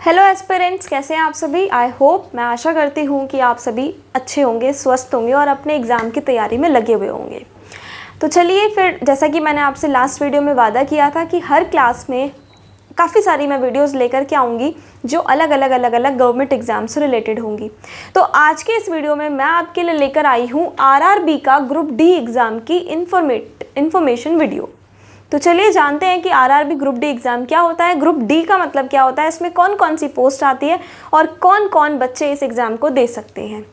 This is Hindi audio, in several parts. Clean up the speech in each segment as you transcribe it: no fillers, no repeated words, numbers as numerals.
हेलो एस्पिरेंट्स, कैसे हैं आप सभी। आई होप, मैं आशा करती हूँ कि आप सभी अच्छे होंगे, स्वस्थ होंगे और अपने एग्ज़ाम की तैयारी में लगे हुए होंगे। तो चलिए फिर, जैसा कि मैंने आपसे लास्ट वीडियो में वादा किया था कि हर क्लास में काफ़ी सारी मैं वीडियोस लेकर के आऊँगी जो अलग अलग गवर्नमेंट एग्ज़ाम से रिलेटेड होंगी। तो आज के इस वीडियो में मैं आपके लिए लेकर आई हूँ आरआरबी का ग्रुप डी एग्ज़ाम की इन्फॉर्मेशन वीडियो। तो चलिए जानते हैं कि आरआरबी ग्रुप डी एग्ज़ाम क्या होता है, ग्रुप डी का मतलब क्या होता है, इसमें कौन कौन सी पोस्ट आती है और कौन कौन बच्चे इस एग्ज़ाम को दे सकते हैं।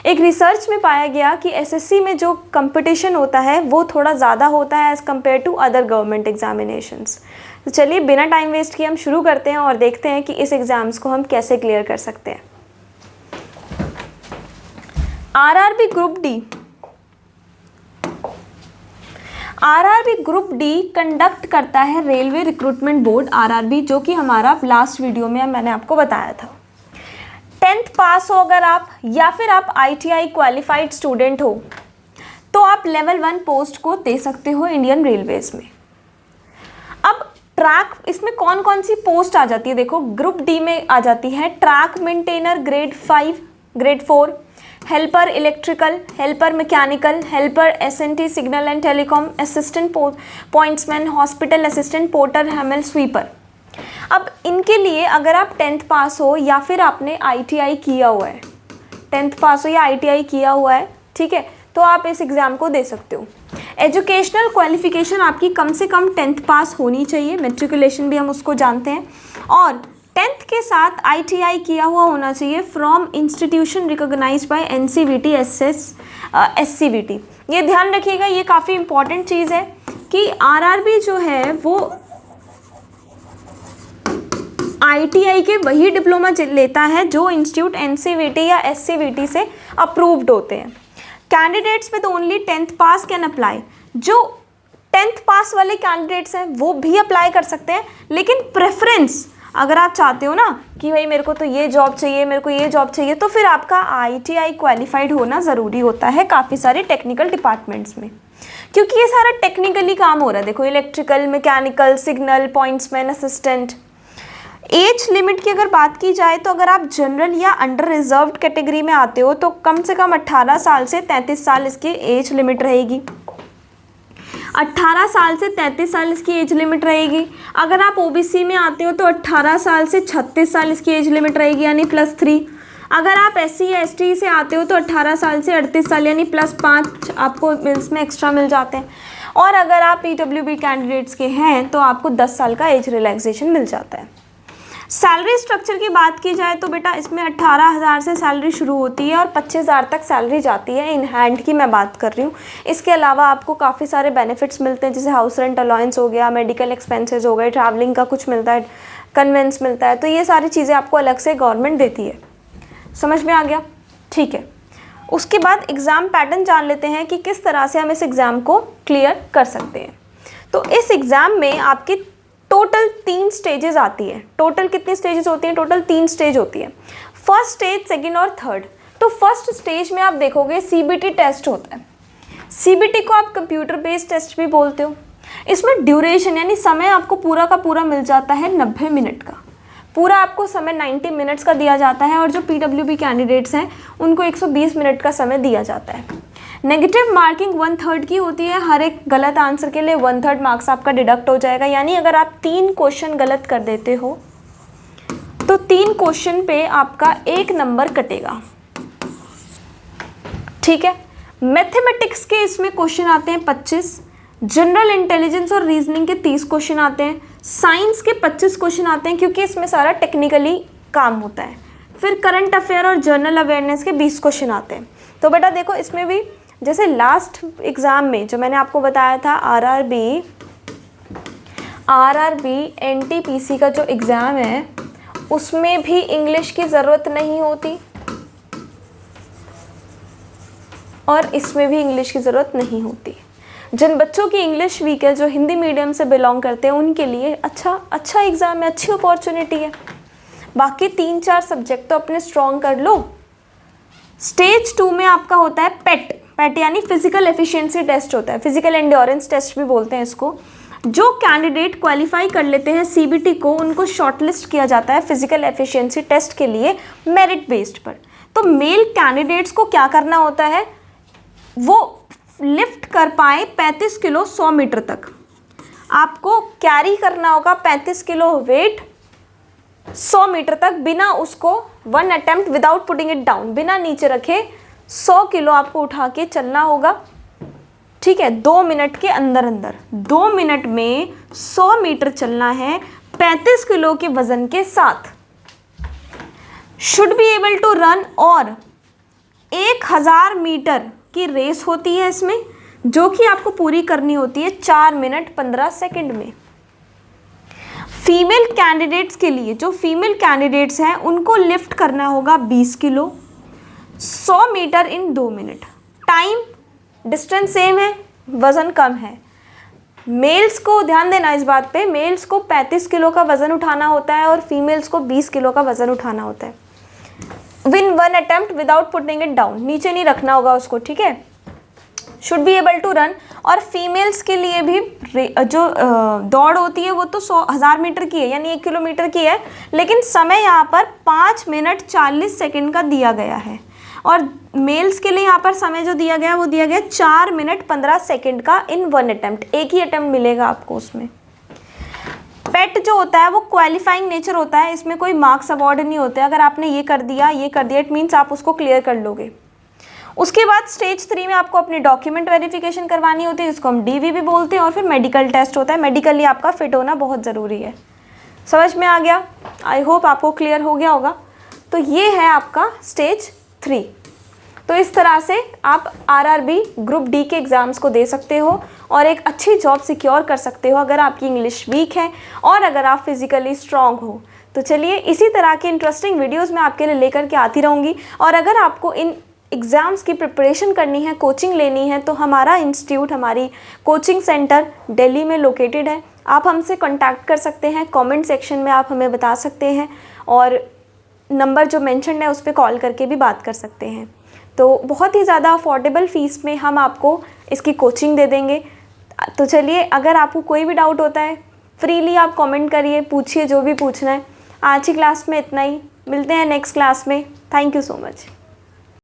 एक रिसर्च में पाया गया कि एसएससी में जो कंपटीशन होता है वो थोड़ा ज़्यादा होता है as compared to other government examinations. तो चलिए बिना टाइम वेस्ट किए हम शुरू करते हैं और देखते हैं कि इस एग्ज़ाम्स को हम कैसे क्लियर कर सकते हैं। आरआरबी ग्रुप डी कंडक्ट करता है रेलवे रिक्रूटमेंट बोर्ड आरआरबी, जो कि हमारा लास्ट वीडियो में मैंने आपको बताया था। 10th पास हो अगर आप, या फिर आप आईटीआई क्वालिफाइड स्टूडेंट हो, तो आप लेवल 1 पोस्ट को दे सकते हो इंडियन रेलवेज में। अब ट्रैक, इसमें कौन कौन सी पोस्ट आ जाती है, देखो ग्रुप डी में आ जाती है track maintainer grade 5, grade 4, helper electrical, helper mechanical, helper SNT signal and telecom, assistant pointsman, hospital assistant, porter, हैमल, sweeper. अब इनके लिए अगर आप 10th पास हो या फिर आपने आईटीआई किया हुआ है, 10th पास हो या आईटीआई किया हुआ है, ठीक है, तो आप इस एग्ज़ाम को दे सकते हो। एजुकेशनल क्वालिफिकेशन आपकी कम से कम 10th पास होनी चाहिए, मेट्रिकुलेशन भी हम उसको जानते हैं, और 10th के साथ आईटीआई किया हुआ होना चाहिए from institution recognised by NCVT SCVT. ये ध्यान रखिएगा, ये काफ़ी इंपॉर्टेंट चीज़ है कि आरआरबी जो है वो आईटीआई के वही डिप्लोमा लेता है जो इंस्टीट्यूट एनसीवीटी या एससीवीटी से अप्रूव्ड होते हैं। Candidates with only 10th pass can apply. जो 10th पास वाले कैंडिडेट्स हैं वो भी अप्लाई कर सकते हैं, लेकिन प्रेफरेंस अगर आप चाहते हो ना कि भाई मेरे को तो ये जॉब चाहिए, मेरे को ये जॉब चाहिए, तो फिर आपका आईटीआई क्वालिफाइड होना ज़रूरी होता है काफ़ी सारे टेक्निकल डिपार्टमेंट्स में, क्योंकि ये सारा टेक्निकली काम हो रहा है। देखो electrical, mechanical, signal, pointsman, assistant. Age limit की अगर बात की जाए तो अगर आप जनरल या अंडर रिजर्व्ड कैटेगरी में आते हो तो कम से कम 18 साल से 33 साल इसकी एज लिमिट रहेगी। 18 साल से 33 साल इसकी एज लिमिट रहेगी। अगर आप ओबीसी में आते हो तो 18 साल से 36 साल इसकी एज लिमिट रहेगी, यानी +3। अगर आप एससी या एसटी से आते हो तो 18 साल से 38 साल यानी +5 आपको इसमें एक्स्ट्रा मिल जाते हैं। और अगर आप पीडब्ल्यूबी कैंडिडेट्स के हैं तो आपको 10 साल का एज रिलैक्सेशन मिल जाता है। सैलरी स्ट्रक्चर की बात की जाए तो बेटा इसमें 18,000 से सैलरी शुरू होती है और 25,000 तक सैलरी जाती है, इन हैंड की मैं बात कर रही हूँ। इसके अलावा आपको काफ़ी सारे बेनिफिट्स मिलते हैं, जैसे हाउस रेंट अलाउंस हो गया, मेडिकल एक्सपेंसेस हो गए, ट्रैवलिंग का कुछ मिलता है, कन्वेंस मिलता है, तो ये सारी चीज़ें आपको अलग से गवर्नमेंट देती है। समझ में आ गया? ठीक है। उसके बाद एग्ज़ाम पैटर्न जान लेते हैं कि किस तरह से हम इस एग्ज़ाम को क्लियर कर सकते हैं। तो इस एग्ज़ाम में आपकी टोटल 3 स्टेजेस आती है। टोटल कितनी स्टेजेस होती हैं? टोटल 3 स्टेज होती है, फर्स्ट स्टेज, सेकंड और थर्ड। तो फर्स्ट स्टेज में आप देखोगे सीबीटी टेस्ट होता है। सीबीटी को आप कंप्यूटर बेस्ड टेस्ट भी बोलते हो। इसमें ड्यूरेशन यानी समय आपको पूरा का पूरा मिल जाता है 90 मिनट का। पूरा आपको समय 90 मिनट्स का दिया जाता है, और जो पीडब्ल्यूबी कैंडिडेट्स हैं उनको 120 मिनट का समय दिया जाता है। नेगेटिव मार्किंग 1/3 की होती है। हर एक गलत आंसर के लिए 1/3 मार्क्स आपका डिडक्ट हो जाएगा, यानी अगर आप 3 क्वेश्चन गलत कर देते हो तो 3 क्वेश्चन पे आपका 1 नंबर कटेगा, ठीक है। मैथमेटिक्स के इसमें क्वेश्चन आते हैं 25, जनरल इंटेलिजेंस और रीजनिंग के 30 क्वेश्चन आते हैं, साइंस के 25 क्वेश्चन आते हैं क्योंकि इसमें सारा टेक्निकली काम होता है। फिर करंट अफेयर और जनरल अवेयरनेस के 20 क्वेश्चन आते हैं। तो बेटा देखो इसमें भी जैसे लास्ट एग्ज़ाम में जो मैंने आपको बताया था आरआरबी एनटीपीसी का जो एग्ज़ाम है उसमें भी इंग्लिश की ज़रूरत नहीं होती और इसमें भी इंग्लिश की ज़रूरत नहीं होती। जिन बच्चों की इंग्लिश वीक है, जो हिंदी मीडियम से बिलोंग करते हैं, उनके लिए अच्छा एग्ज़ाम है, अच्छी अपॉर्चुनिटी है। बाकी 3-4 सब्जेक्ट तो अपने स्ट्रॉन्ग कर लो। स्टेज 2 में आपका होता है पेट यानी फिजिकल एफिशिएंसी टेस्ट होता है, फिजिकल एंड्योरेंस टेस्ट भी बोलते हैं इसको। जो कैंडिडेट क्वालिफाई कर लेते हैं सीबीटी को, उनको शॉर्टलिस्ट किया जाता है फिजिकल एफिशिएंसी टेस्ट के लिए मेरिट बेस्ड पर। तो मेल कैंडिडेट्स को क्या करना होता है, वो लिफ्ट कर पाए 35 किलो 100 मीटर तक। आपको कैरी करना होगा 35 किलो वेट 100 मीटर तक बिना उसको 1 attempt without putting it down, बिना नीचे रखे 100 किलो आपको उठा के चलना होगा, ठीक है, 2 मिनट के अंदर अंदर। 2 मिनट में 100 मीटर चलना है 35 किलो के वजन के साथ। Should be able to run, और 1000 मीटर की रेस होती है इसमें, जो कि आपको पूरी करनी होती है 4 मिनट 15 सेकंड में। फीमेल कैंडिडेट्स के लिए, जो फीमेल कैंडिडेट्स हैं उनको लिफ्ट करना होगा 20 किलो 100 मीटर इन 2 मिनट। टाइम डिस्टेंस सेम है, वज़न कम है। मेल्स को ध्यान देना इस बात पे, मेल्स को 35 किलो का वज़न उठाना होता है और फीमेल्स को 20 किलो का वज़न उठाना होता है। In 1 attempt without putting it down, नीचे नहीं रखना होगा उसको, ठीक है। Should be able to run, और फीमेल्स के लिए भी जो दौड़ होती है वो तो 1000 मीटर की है, यानी 1 किलोमीटर की है, लेकिन समय यहाँ पर 5 मिनट 40 सेकंड का दिया गया है। और मेल्स के लिए यहाँ पर समय जो दिया गया है वो दिया गया 4 मिनट 15 सेकंड का इन 1 अटेम्प्ट, एक ही अटेम्प्ट मिलेगा आपको उसमें। पेट जो होता है वो क्वालिफाइंग नेचर होता है, इसमें कोई मार्क्स अवॉर्ड नहीं होते। अगर आपने ये कर दिया इट मीन्स आप उसको क्लियर कर लोगे। उसके बाद स्टेज 3 में आपको अपनी डॉक्यूमेंट वेरिफिकेशन करवानी होती है, जिसको हम डीवी भी बोलते हैं, और फिर मेडिकल टेस्ट होता है। मेडिकली आपका फिट होना बहुत ज़रूरी है। समझ में आ गया? आई होप आपको क्लियर हो गया होगा। तो ये है आपका स्टेज 3। तो इस तरह से आप आरआरबी ग्रुप डी के एग्ज़ाम्स को दे सकते हो और एक अच्छी जॉब सिक्योर कर सकते हो अगर आपकी इंग्लिश वीक है और अगर आप फिज़िकली स्ट्रॉन्ग हो। तो चलिए, इसी तरह के इंटरेस्टिंग वीडियोस मैं आपके लिए लेकर के आती रहूँगी। और अगर आपको इन एग्ज़ाम्स की प्रिपरेशन करनी है, कोचिंग लेनी है, तो हमारा इंस्टीट्यूट, हमारी कोचिंग सेंटर दिल्ली में लोकेटेड है। आप हमसे कॉन्टैक्ट कर सकते हैं, कमेंट सेक्शन में आप हमें बता सकते हैं, और नंबर जो मेंशन है उस पर कॉल करके भी बात कर सकते हैं। तो बहुत ही ज़्यादा अफोर्डेबल फ़ीस में हम आपको इसकी कोचिंग दे देंगे। तो चलिए, अगर आपको कोई भी डाउट होता है फ्रीली आप कमेंट करिए, पूछिए जो भी पूछना है। आज की क्लास में इतना ही, मिलते हैं नेक्स्ट क्लास में। Thank you so much.